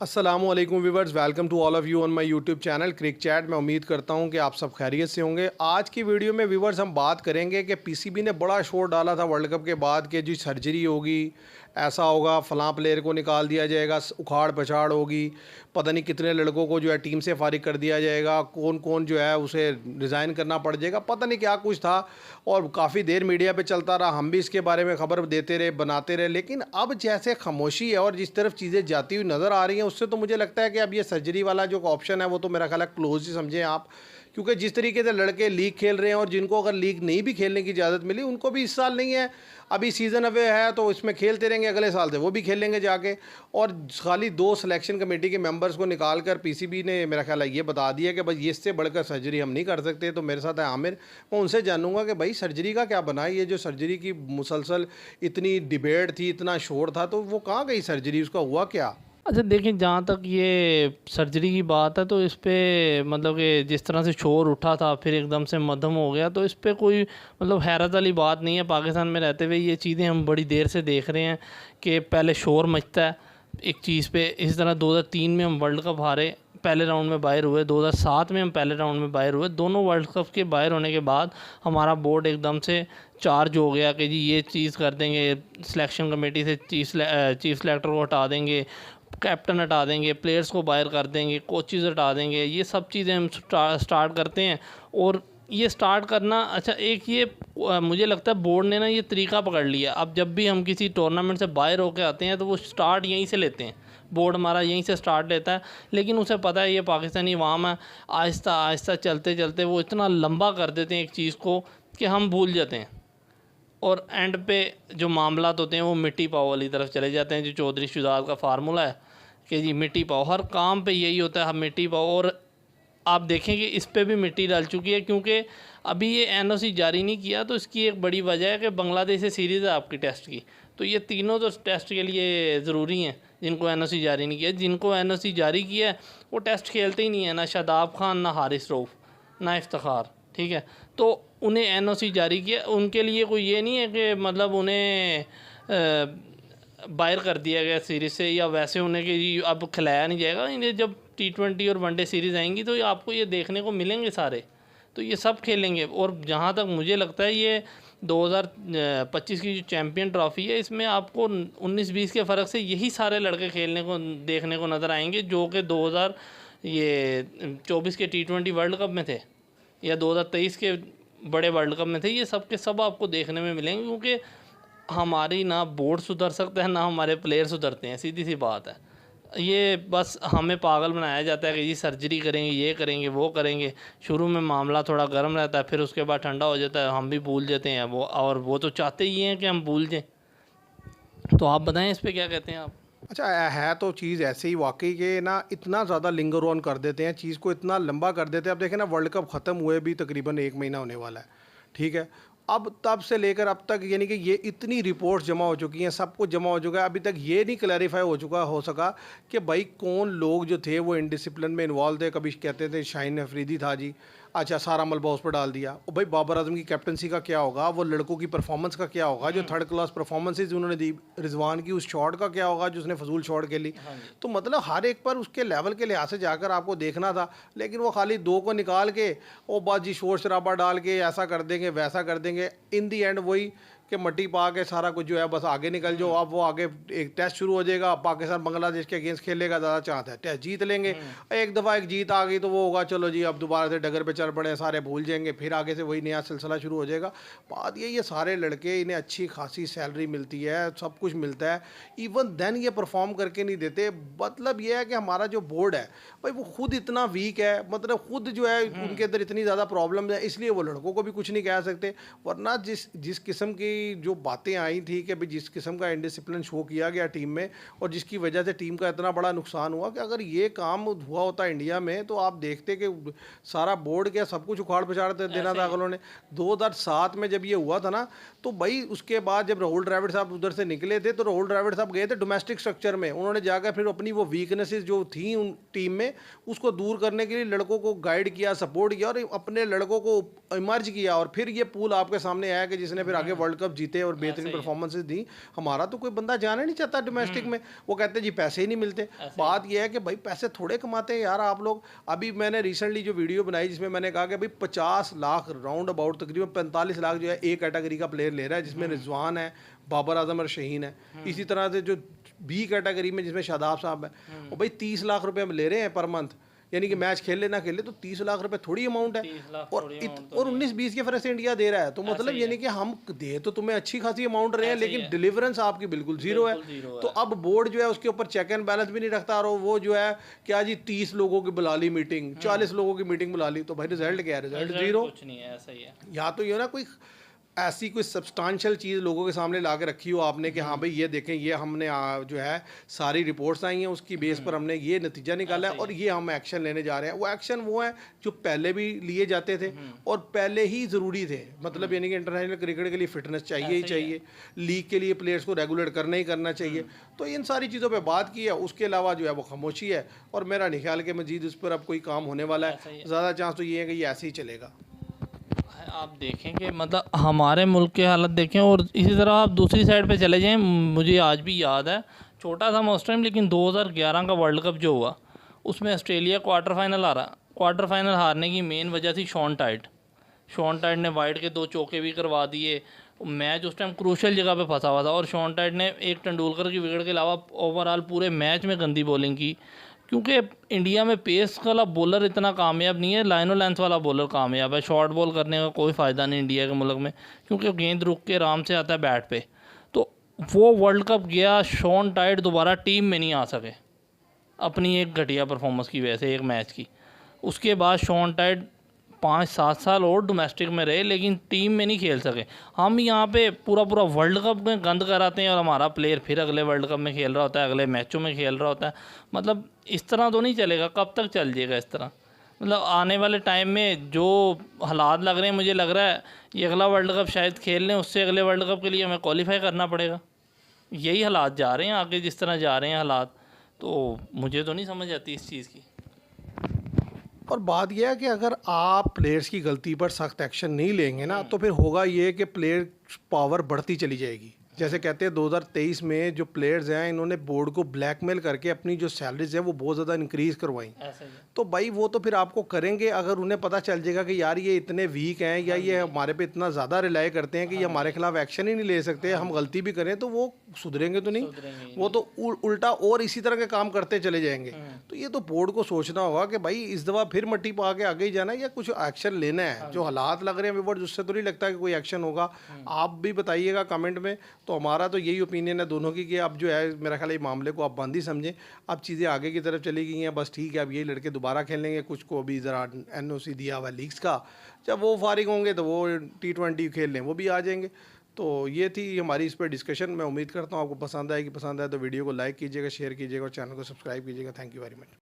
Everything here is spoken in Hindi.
अस्सलामुअलैकुम viewers, welcome to all of you on my YouTube channel crick chat. मैं उम्मीद करता हूं कि आप सब खैरियत से होंगे। आज की वीडियो में व्यूवर्स हम बात करेंगे कि पीसीबी ने बड़ा शोर डाला था वर्ल्ड कप के बाद कि जी सर्जरी होगी, ऐसा होगा, फ़लाँ प्लेयर को निकाल दिया जाएगा, उखाड़ पछाड़ होगी, पता नहीं कितने लड़कों को जो है टीम से फारिग कर दिया जाएगा, कौन कौन जो है उसे रिज़ाइन करना पड़ जाएगा, पता नहीं क्या कुछ था। और काफ़ी देर मीडिया पे चलता रहा, हम भी इसके बारे में ख़बर देते रहे, बनाते रहे। लेकिन अब जैसे खामोशी है और जिस तरफ चीज़ें जाती हुई नज़र आ रही हैं, उससे तो मुझे लगता है कि अब ये सर्जरी वाला जो ऑप्शन है वो तो मेरा ख्याल है क्लोज ही समझें आप। क्योंकि जिस तरीके से लड़के लीग खेल रहे हैं और जिनको अगर लीग नहीं भी खेलने की इजाज़त मिली, उनको भी इस साल नहीं है, अभी सीज़न अवे है तो इसमें खेलते रहेंगे, अगले साल से वो भी खेलेंगे जाके। और खाली 2 सिलेक्शन कमेटी के मेंबर्स को निकाल कर पीसीबी ने मेरा ख्याल है ये बता दिया कि भाई ये इससे बढ़कर सर्जरी हम नहीं कर सकते। तो मेरे साथ है आमिर, मैं उनसे जानूंगा कि भाई सर्जरी का क्या बना है। ये जो सर्जरी की मुसलसल इतनी डिबेट थी, इतना शोर था, तो वो कहाँ गई सर्जरी, उसका हुआ क्या? अच्छा देखिए, जहाँ तक ये सर्जरी की बात है तो इस पे मतलब कि जिस तरह से शोर उठा था फिर एकदम से मद्धम हो गया, तो इस पे कोई मतलब हैरत वाली बात नहीं है। पाकिस्तान में रहते हुए ये चीज़ें हम बड़ी देर से देख रहे हैं कि पहले शोर मचता है एक चीज़ पे। इस तरह 2003 में हम वर्ल्ड कप हारे, पहले राउंड में बाहर हुए, 2007 में हम पहले राउंड में बाहर हुए। दोनों वर्ल्ड कप के बाहर होने के बाद हमारा बोर्ड एकदम से चार्ज हो गया कि जी ये चीज़ कर देंगे, सिलेक्शन कमेटी से चीफ सेलेक्टर को हटा देंगे, कैप्टन हटा देंगे, प्लेयर्स को बाहर कर देंगे, कोचेज़ हटा देंगे। ये सब चीज़ें हम स्टार्ट करते हैं। और ये स्टार्ट करना, अच्छा एक ये मुझे लगता है बोर्ड ने ना ये तरीका पकड़ लिया। अब जब भी हम किसी टूर्नामेंट से बाहर होकर आते हैं तो वो स्टार्ट यहीं से लेते हैं, बोर्ड हमारा यहीं से स्टार्ट लेता है। लेकिन उसे पता है ये पाकिस्तानी अवाम है, आहिस्ता आहिस्ता चलते चलते वो इतना लंबा कर देते हैं एक चीज़ को कि हम भूल जाते हैं। और एंड पे जो मामलात होते हैं वो मिट्टी पाओ वाली तरफ चले जाते हैं। जो चौधरी शुजात का फार्मूला है कि जी मिट्टी पाओ, हर काम पे यही होता है, हम मिट्टी पाओ। और आप देखें कि इस पे भी मिट्टी डाल चुकी है, क्योंकि अभी ये एनओसी जारी नहीं किया। तो इसकी एक बड़ी वजह है कि बांग्लादेश से सीरीज़ है आपकी टेस्ट की, तो ये तीनों तो टेस्ट के लिए ज़रूरी हैं जिनको एनओसी जारी नहीं किया। जिनको एनओसी जारी किया है वो टेस्ट खेलते ही नहीं है, ना शादाब खान, ना हारिस रऊफ़, ना इफ्तिखार, ठीक है। तो उन्हें एनओसी जारी किया, उनके लिए कोई ये नहीं है कि मतलब उन्हें बाहर कर दिया गया सीरीज़ से, या वैसे उन्हें कि अब खिलाया नहीं जाएगा। इन्हें जब T20 और वनडे सीरीज़ आएंगी तो आपको ये देखने को मिलेंगे सारे, तो ये सब खेलेंगे। और जहाँ तक मुझे लगता है ये 2025 की जो चैम्पियन ट्रॉफ़ी है, इसमें आपको 19-20 के फ़र्क से यही सारे लड़के खेलने को देखने को नज़र आएंगे जो कि 2024 के T20 वर्ल्ड कप में थे या 2023 के बड़े वर्ल्ड कप में थे। ये सब के सब आपको देखने में मिलेंगे, क्योंकि हमारी ना बोर्ड सुधर सकता है ना हमारे प्लेयर सुधरते हैं, सीधी सी बात है। ये बस हमें पागल बनाया जाता है कि ये सर्जरी करेंगे, ये करेंगे, वो करेंगे। शुरू में मामला थोड़ा गर्म रहता है, फिर उसके बाद ठंडा हो जाता है, हम भी भूल जाते हैं वो, और वो तो चाहते ही हैं कि हम भूल जाएं। तो आप बताएं इस पे क्या कहते हैं आप? अच्छा, है तो चीज़ ऐसे ही वाकई के ना, इतना ज़्यादा लिंगर ऑन कर देते हैं, चीज़ को इतना लंबा कर देते हैं। अब देखें ना, वर्ल्ड कप ख़त्म हुए भी तकरीबन 1 महीना होने वाला है, ठीक है। अब तब से लेकर अब तक यानी कि ये इतनी रिपोर्ट्स जमा हो चुकी हैं, सब कुछ जमा हो चुका है, अभी तक ये नहीं क्लैरिफाई हो सका कि भाई कौन लोग जो थे वो इनडिसिप्लिन में इन्वॉल्व थे। कभी कहते थे शाहीन अफरीदी था जी, अच्छा सारा मलबा उस पर डाल दिया। और भाई बाबर आजम की कैप्टनसी का क्या होगा, वो लड़कों की परफॉर्मेंस का क्या होगा, जो थर्ड क्लास परफॉर्मेंसेज उन्होंने दी, रिजवान की उस शॉट का क्या होगा जो उसने फजूल शॉट खेली। तो मतलब हर एक पर उसके लेवल के लिहाज से जाकर आपको देखना था। लेकिन वो खाली 2 को निकाल के वो बाजी शोर शराबा डाल के ऐसा कर देंगे, वैसा कर देंगे, इन दी एंड वही कि मट्टी पा के सारा कुछ जो है बस आगे निकल जाओ। अब वो आगे एक टेस्ट शुरू हो जाएगा, पाकिस्तान बांग्लादेश के अगेंस्ट खेलेगा, ज़्यादा चांस है टेस्ट जीत लेंगे। एक दफ़ा एक जीत आ गई तो वो होगा चलो जी अब दोबारा से डगर पे चल पड़े, सारे भूल जाएंगे, फिर आगे से वही नया सिलसिला शुरू हो जाएगा। बात ये सारे लड़के, इन्हें अच्छी खासी सैलरी मिलती है, सब कुछ मिलता है, इवन देन ये परफॉर्म करके नहीं देते। मतलब ये है कि हमारा जो बोर्ड है भाई वो खुद इतना वीक है, मतलब खुद जो है उनके अंदर इतनी ज़्यादा प्रॉब्लम है, इसलिए वो लड़कों को भी कुछ नहीं कह सकते। वरना जिस किस्म की जो बातें आई थी कि भाई जिस किस्म का इंडिसिप्लिन शो किया गया टीम में, और जिसकी वजह से टीम का इतना बड़ा नुकसान हुआ, कि अगर ये काम हुआ होता इंडिया में तो आप देखते कि सारा बोर्ड क्या सब कुछ उखाड़ पछाड़ देना था अगर उन्होंने। 2007 में जब ये हुआ था ना, तो भाई उसके बाद जब राहुल द्रविड़ साहब उधर से निकले थे, तो राहुल द्रविड़ साहब गए थे डोमेस्टिक स्ट्रक्चर में, उन्होंने जाकर फिर अपनी वो वीकनेसेस जो थी उन टीम में उसको दूर करने के लिए लड़कों को गाइड किया, सपोर्ट किया और अपने लड़कों को इमर्ज किया, और फिर ये पूल आपके सामने आया कि जिसने फिर आगे वर्ल्ड कप कप जीते और बेहतरीन परफॉर्मेंसेज दी, हमारा तो कोई बंदा जाना नहीं चाहता डोमेस्टिक में। वो कहते हैं जी पैसे ही नहीं मिलते। बात यह है कि भाई पैसे थोड़े कमाते हैं यार आप लोग। अभी मैंने रिसेंटली जो वीडियो बनाई जिसमें मैंने कहा कि भाई 50 लाख राउंड अबाउट तकरीबन 45 लाख जो है एक कैटेगरी का प्लेयर ले रहा है, जिसमें रिजवान है, बाबर आजम और शहीन है। इसी तरह से जो बी कैटेगरी में जिसमें शादाब साहब है, वो भाई 30 लाख रुपए हम ले रहे हैं पर मंथ, यानी कि मैच खेले ना खेले तो 30 लाख रुपए थोड़ी अमाउंट है। और 19-20 के फर्क से इंडिया दे रहा है, तो मतलब यानी कि हम दे तो तुम्हें अच्छी खासी अमाउंट रहे हैं, लेकिन डिलीवरेंस आपकी बिल्कुल जीरो है। तो अब बोर्ड जो है उसके ऊपर चेक एंड बैलेंस भी नहीं रखता, और वो जो है क्या जी 30 लोगों की बुला ली मीटिंग, 40 लोगों की मीटिंग बुला ली, तो भाई रिजल्ट क्या है? Result zero. कुछ नहीं है, ऐसा ही है। या तो ये ना कोई ऐसी कोई सब्सटेंशियल चीज़ लोगों के सामने ला के रखी हो आपने कि हाँ भाई ये देखें, ये हमने जो है सारी रिपोर्ट्स आई हैं, उसकी बेस पर हमने ये नतीजा निकाला है और ये हम एक्शन लेने जा रहे हैं। वो एक्शन वो है जो पहले भी लिए जाते थे और पहले ही ज़रूरी थे। मतलब यानी कि इंटरनेशनल क्रिकेट के लिए फिटनेस चाहिए ही चाहिए, लीग के लिए प्लेयर्स को रेगुलेट करना ही करना चाहिए। तो इन सारी चीज़ों पर बात की है, उसके अलावा जो है वो खामोशी है, और मेरा नहीं ख्याल कि मजीद उस पर अब कोई काम होने वाला है। ज़्यादा चांस तो ये है कि ये ऐसे ही चलेगा। आप देखें कि मतलब हमारे मुल्क के हालत देखें, और इसी तरह आप दूसरी साइड पे चले जाएं। मुझे आज भी याद है, छोटा था मैं उस टाइम, लेकिन 2011 का वर्ल्ड कप जो हुआ उसमें ऑस्ट्रेलिया क्वार्टर फाइनल आ रहा। क्वार्टर फाइनल हारने की मेन वजह थी शॉन टाइट। शॉन टाइट ने वाइड के 2 चौके भी करवा दिए। मैच उस टाइम क्रूशल जगह पे फंसा हुआ था, और शॉन टाइट ने एक तेंदुलकर की विकेट के अलावा ओवरऑल पूरे मैच में गंदी बॉलिंग की। क्योंकि इंडिया में पेस वाला बॉलर इतना कामयाब नहीं है, लाइनो लेंथ वाला बॉलर कामयाब है। शॉर्ट बॉल करने का कोई फ़ायदा नहीं इंडिया के मुल्क में, क्योंकि गेंद रुक के आराम से आता है बैट पे। तो वो वर्ल्ड कप गया, शॉन टाइट दोबारा टीम में नहीं आ सके अपनी एक घटिया परफॉर्मेंस की वजह से, एक मैच की। उसके बाद शॉन टाइट 5-7 साल और डोमेस्टिक में रहे, लेकिन टीम में नहीं खेल सके। हम यहाँ पे पूरा वर्ल्ड कप में गंद कराते हैं, और हमारा प्लेयर फिर अगले वर्ल्ड कप में खेल रहा होता है, अगले मैचों में खेल रहा होता है। मतलब इस तरह तो नहीं चलेगा, कब तक चल जाएगा इस तरह? मतलब आने वाले टाइम में जो हालात लग रहे हैं, मुझे लग रहा है ये अगला वर्ल्ड कप शायद खेल लें, उससे अगले वर्ल्ड कप के लिए हमें क्वालिफाई करना पड़ेगा। यही हालात जा रहे हैं आगे, जिस तरह जा रहे हैं हालात, तो मुझे तो नहीं समझ आती इस चीज़ की। और बात यह है कि अगर आप प्लेयर्स की गलती पर सख्त एक्शन नहीं लेंगे ना, तो फिर होगा ये कि प्लेयर पावर बढ़ती चली जाएगी। जैसे कहते हैं 2023 में जो प्लेयर्स हैं, इन्होंने बोर्ड को ब्लैकमेल करके अपनी जो सैलरीज है वो बहुत ज़्यादा इंक्रीज़ करवाई। तो भाई वो तो फिर आपको करेंगे अगर उन्हें पता चल जाएगा कि यार ये इतने वीक हैं, या ये हमारे पे इतना ज़्यादा रिलाई करते हैं कि ये हमारे खिलाफ एक्शन ही नहीं ले सकते, हम गलती भी करें तो वो सुधरेंगे तो नहीं, वो तो उल्टा और इसी तरह के काम करते चले जाएंगे। तो ये तो बोर्ड को सोचना होगा कि भाई इस दफ़ा फिर मट्टी पा के आगे ही जाना है, या कुछ एक्शन लेना है। जो हालात लग रहे हैं व्यूअर्स, उससे तो नहीं लगता कि कोई एक्शन होगा। आप भी बताइएगा कमेंट में। तो हमारा तो यही ओपिनियन है दोनों की कि अब जो है मेरा ख्याल है इस मामले को आप बंद ही समझें। अब चीज़ें आगे की तरफ चली गई हैं, बस ठीक है, अब यही लड़के दोबारा खेलेंगे। कुछ को अभी ज़रा NOC दिया हुआ लीग्स का, जब वो फारिग होंगे तो वो T20 खेल लें, वो भी आ जाएंगे। तो ये थी हमारी इस पर डिस्कशन। मैं उम्मीद करता हूँ आपको पसंद आएगी। पसंद आए तो वीडियो को लाइक कीजिएगा, शेयर कीजिएगा और चैनल को सब्सक्राइब कीजिएगा। Thank you very much.